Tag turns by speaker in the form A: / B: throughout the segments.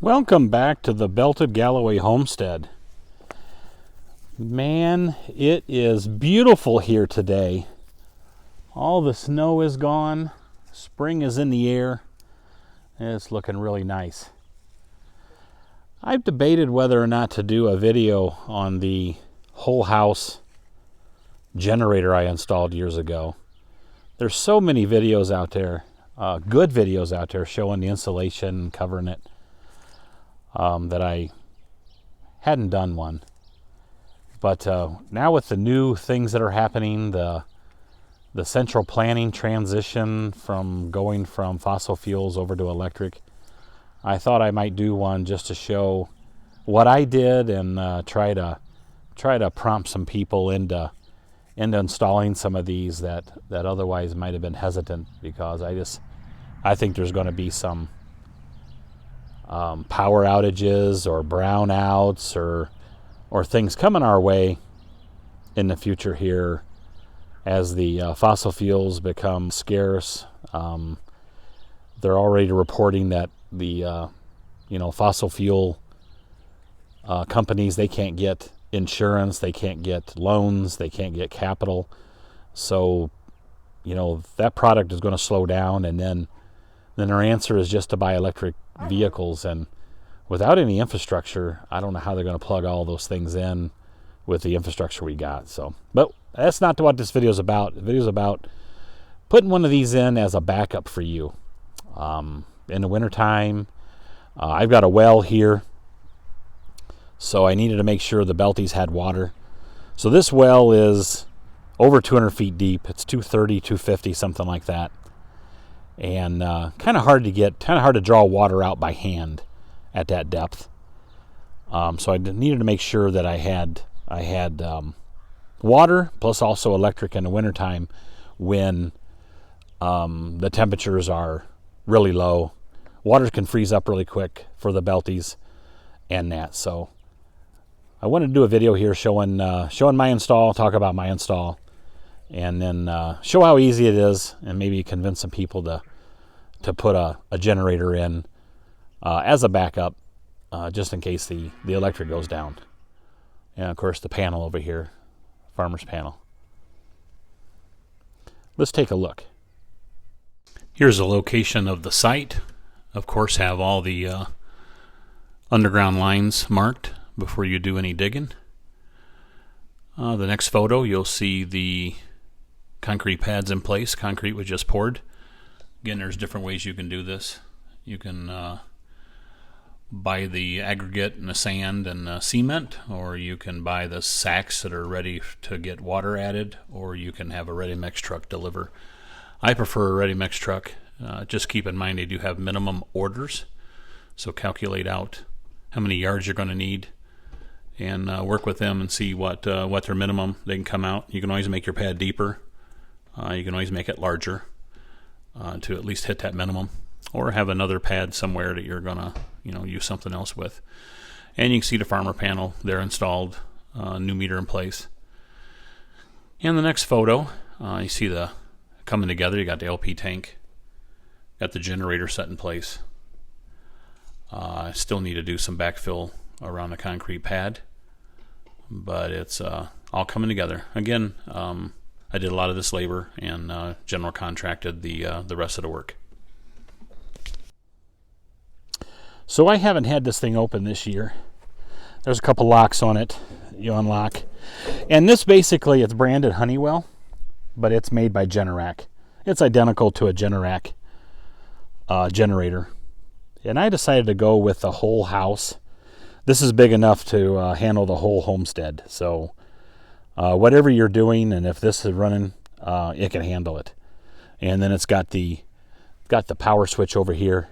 A: Welcome back to the belted Galloway Homestead. Man, it is beautiful here today. All the snow is gone. Spring is in the air. It's looking really nice. I've debated whether or not to do a video on the whole house generator I installed years ago. There's so many videos out there, good videos out there showing the installation, covering it. That I hadn't done one. But now with the new things that are happening, the central planning transition from going from fossil fuels over to electric, I thought I might do one just to show what I did and try to prompt some people into installing some of these that otherwise might have been hesitant, because I think there's going to be some power outages or brownouts or things coming our way in the future here as the fossil fuels become scarce. They're already reporting that the fossil fuel companies, they can't get insurance, they can't get loans, they can't get capital. So that product is going to slow down, and then our answer is just to buy electric vehicles. And without any infrastructure, I don't know how they're going to plug all those things in with the infrastructure we got. So, but that's not what this video is about. The video is about putting one of these in as a backup for you in the wintertime. I've got a well here, so I needed to make sure the Belties had water. So this well is over 200 feet deep. It's 230, 250, something like that. And kind of hard to draw water out by hand at that depth. So I needed to make sure that I had water plus also electric in the wintertime when the temperatures are really low. Water can freeze up really quick for the Belties and that. So I wanted to do a video here showing my install, talk about my install, and then show how easy it is, and maybe convince some people to put a generator in as a backup, just in case the electric goes down. And of course the panel over here, farmer's panel. Let's take a look. Here's a location of the site. Of course, have all the underground lines marked before you do any digging. The next photo, you'll see the concrete pads in place. Concrete was just poured. Again, there's different ways you can do this. You can buy the aggregate and the sand and the cement, or you can buy the sacks that are ready to get water added, or you can have a ready mix truck deliver. I prefer a ready mix truck. Just keep in mind they do have minimum orders, so calculate out how many yards you're going to need and work with them and see what their minimum they can come out. You can always make your pad deeper. You can always make it larger. To at least hit that minimum, or have another pad somewhere that you're gonna use something else with. And you can see the farmer panel there installed, new meter in place. And the next photo, you see the coming together. You got the LP tank, got the generator set in place. I still need to do some backfill around the concrete pad, but it's all coming together. Again, I did a lot of this labor, and General contracted the rest of the work. So I haven't had this thing open this year. There's a couple locks on it. You unlock. And this basically, it's branded Honeywell, but it's made by Generac. It's identical to a Generac generator. And I decided to go with the whole house. This is big enough to handle the whole homestead. So whatever you're doing, and if this is running, it can handle it. And then it's got the power switch over here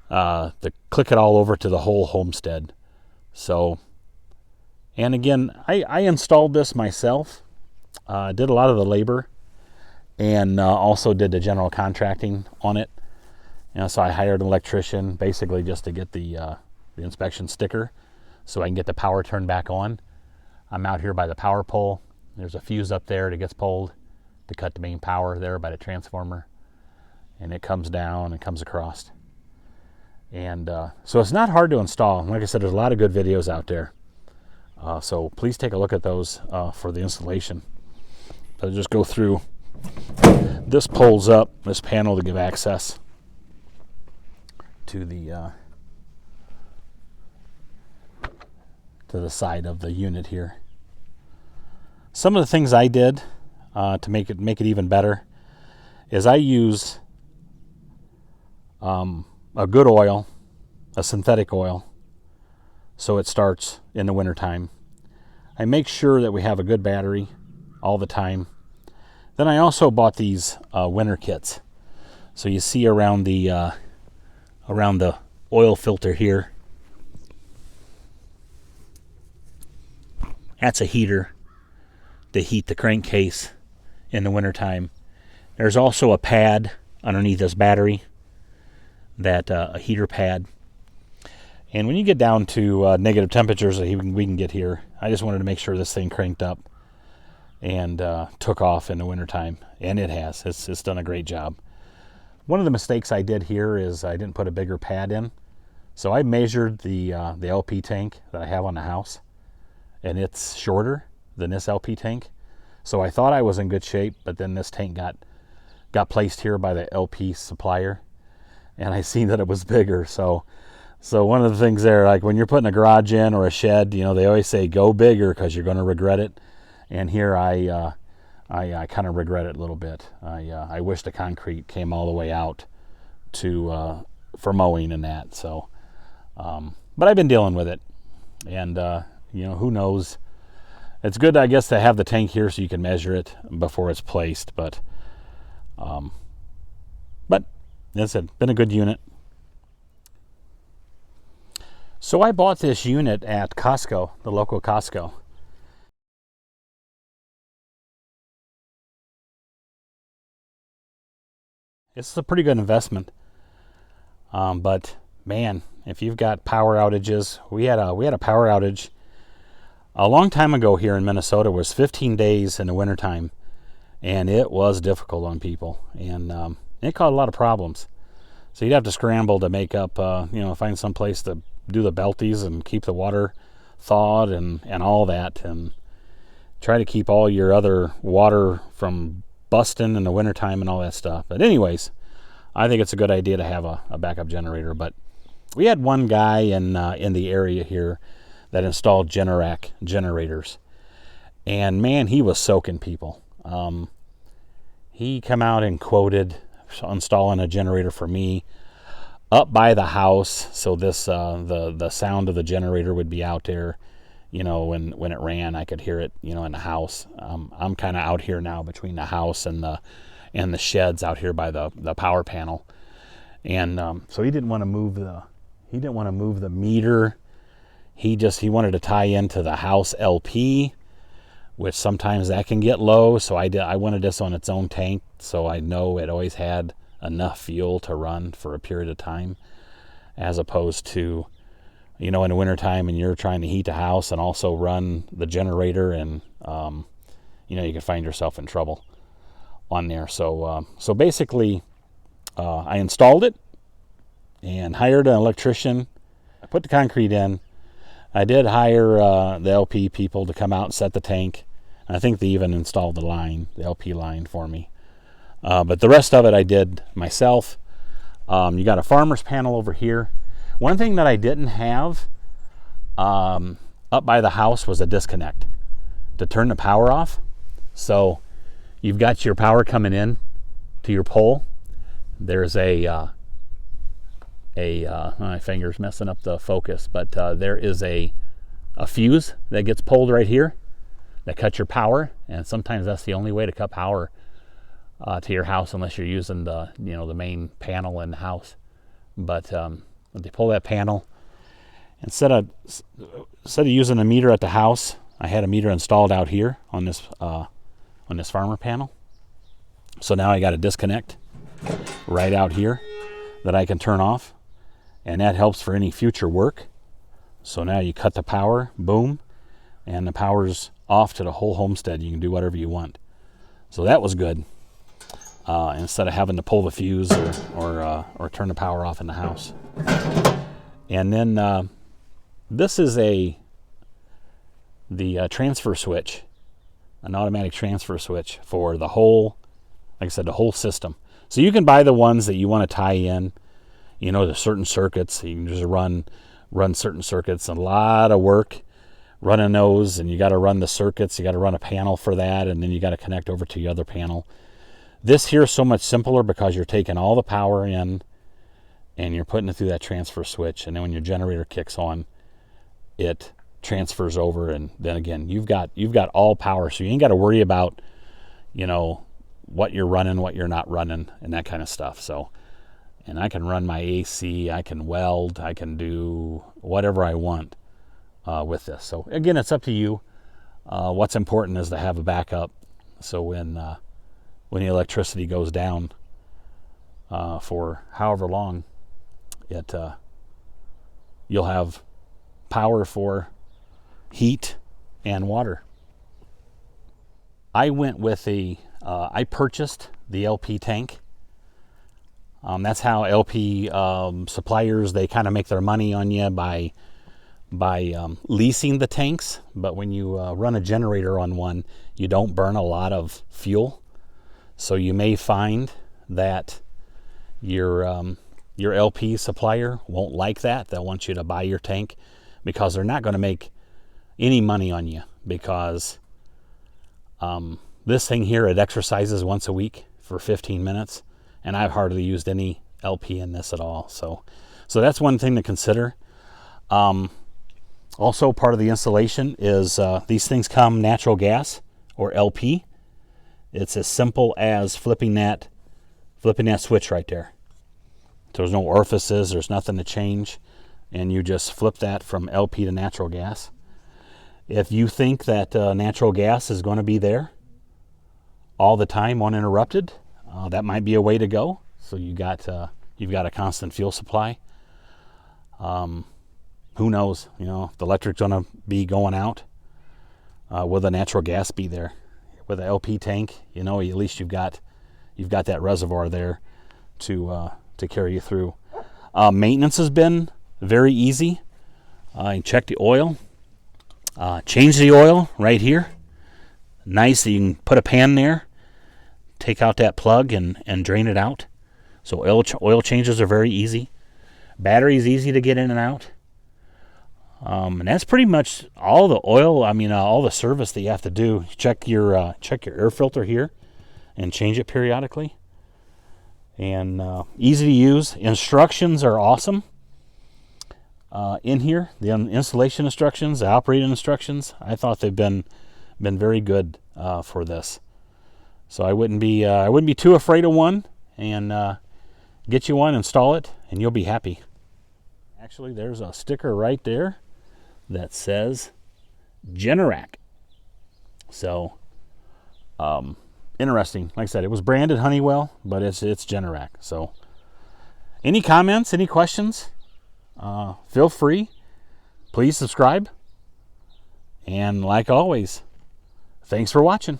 A: to click it all over to the whole homestead. So, and again, I installed this myself, did a lot of the labor, and also did the general contracting on it. So I hired an electrician basically just to get the inspection sticker so I can get the power turned back on. I'm out here by the power pole. There's a fuse up there that gets pulled to cut the main power there by the transformer. And it comes down and comes across. And so it's not hard to install. Like I said, there's a lot of good videos out there. So please take a look at those for the installation. I'll just go through. This pulls up this panel to give access to the side of the unit here. Some of the things I did to make it even better is I use a good oil, a synthetic oil, so it starts in the wintertime. I make sure that we have a good battery all the time. Then I also bought these winter kits. So you see around the oil filter here, that's a heater to heat the crankcase in the wintertime. There's also a pad underneath this battery, that a heater pad. And when you get down to negative temperatures that we can get here, I just wanted to make sure this thing cranked up and took off in the wintertime. And it has. It's done a great job. One of the mistakes I did here is I didn't put a bigger pad in. So I measured the LP tank that I have on the house, and it's shorter than this LP tank. So I thought I was in good shape, but then this tank got placed here by the LP supplier, and I seen that it was bigger. So one of the things there, like when you're putting a garage in or a shed, you know, they always say go bigger because you're going to regret it. And here I kind of regret it a little bit. I wish the concrete came all the way out for mowing and that. So, but I've been dealing with it, and you know, who knows? It's good, I guess, to have the tank here so you can measure it before it's placed. But that's it. Been a good unit. So I bought this unit at Costco, the local Costco. It's a pretty good investment. But man, if you've got power outages, we had a power outage a long time ago here in Minnesota. It was 15 days in the wintertime, and it was difficult on people, and it caused a lot of problems. So you'd have to scramble to make up, find some place to do the belties and keep the water thawed and all that, and try to keep all your other water from busting in the wintertime and all that stuff. But anyways, I think it's a good idea to have a backup generator. But we had one guy in the area here that installed Generac generators, and man, he was soaking people. He come out and quoted installing a generator for me up by the house, so this the sound of the generator would be out there, you know, when it ran. I could hear it, you know, in the house. I'm kind of out here now between the house and the sheds out here by the power panel, and so he didn't want to move the meter. He wanted to tie into the house LP, which sometimes that can get low. So I wanted this on its own tank, so I know it always had enough fuel to run for a period of time, as opposed to, you know, in the wintertime and you're trying to heat the house and also run the generator, and you know, you can find yourself in trouble on there. So basically, I installed it and hired an electrician. I put the concrete in. I did hire the LP people to come out and set the tank. I think they even installed the LP line for me. But the rest of it I did myself. You got a farmer's panel over here. One thing that I didn't have up by the house was a disconnect to turn the power off. So you've got your power coming in to your pole. There's my finger's messing up the focus, but there is a fuse that gets pulled right here that cuts your power, and sometimes that's the only way to cut power to your house, unless you're using the main panel in the house. But they pull that panel, instead of using a meter at the house, I had a meter installed out here on this farmer panel. So now I got a disconnect right out here that I can turn off, and that helps for any future work. So now you cut the power, boom, and the power's off to the whole homestead. You can do whatever you want. So that was good. instead of having to pull the fuse or turn the power off in the house. And then this is the transfer switch, an automatic transfer switch for the whole, like I said, the whole system. So you can buy the ones that you want to tie in, to certain circuits. You can just run certain circuits. A lot of work running those, and you got to run the circuits. You got to run a panel for that, and then you got to connect over to the other panel. This here is so much simpler because you're taking all the power in and you're putting it through that transfer switch, and then when your generator kicks on, it transfers over, and then again you've got all power, so you ain't got to worry about what you're running, what you're not running, and that kind of stuff. So, and I can run my AC, I can weld, I can do whatever I want with this. So again, it's up to you. What's important is to have a backup, so when the electricity goes down for however long, you'll have power for heat and water. I went with I purchased the LP tank. That's how LP suppliers, they kind of make their money on you by leasing the tanks. But when you run a generator on one, you don't burn a lot of fuel. So you may find that your LP supplier won't like that. They'll want you to buy your tank because they're not going to make any money on you, because this thing here, it exercises once a week for 15 minutes, and I've hardly used any LP in this at all. So that's one thing to consider. Also, part of the installation is these things come natural gas or LP. It's as simple as flipping that switch right there. There's no orifices, there's nothing to change, and you just flip that from LP to natural gas. If you think that natural gas is going to be there all the time uninterrupted, that might be a way to go. So you've got a constant fuel supply. Who knows? If the electric's going to be going out, will the natural gas be there? With an LP tank, at least you've got that reservoir there to carry you through. Maintenance has been very easy. You check the oil, change the oil right here. Nice, you can put a pan there, take out that plug and drain it out. So oil changes are very easy. Battery's easy to get in and out. And that's pretty much all the oil, all the service that you have to do. Check your air filter here and change it periodically. And easy to use. Instructions are awesome. In here, the installation instructions, the operating instructions, I thought they've been very good for this. So I wouldn't be too afraid of one, and get you one, install it, and you'll be happy. Actually, there's a sticker right there that says Generac. So interesting. Like I said, it was branded Honeywell, but it's Generac. So any comments, any questions, feel free. Please subscribe. And like always, thanks for watching.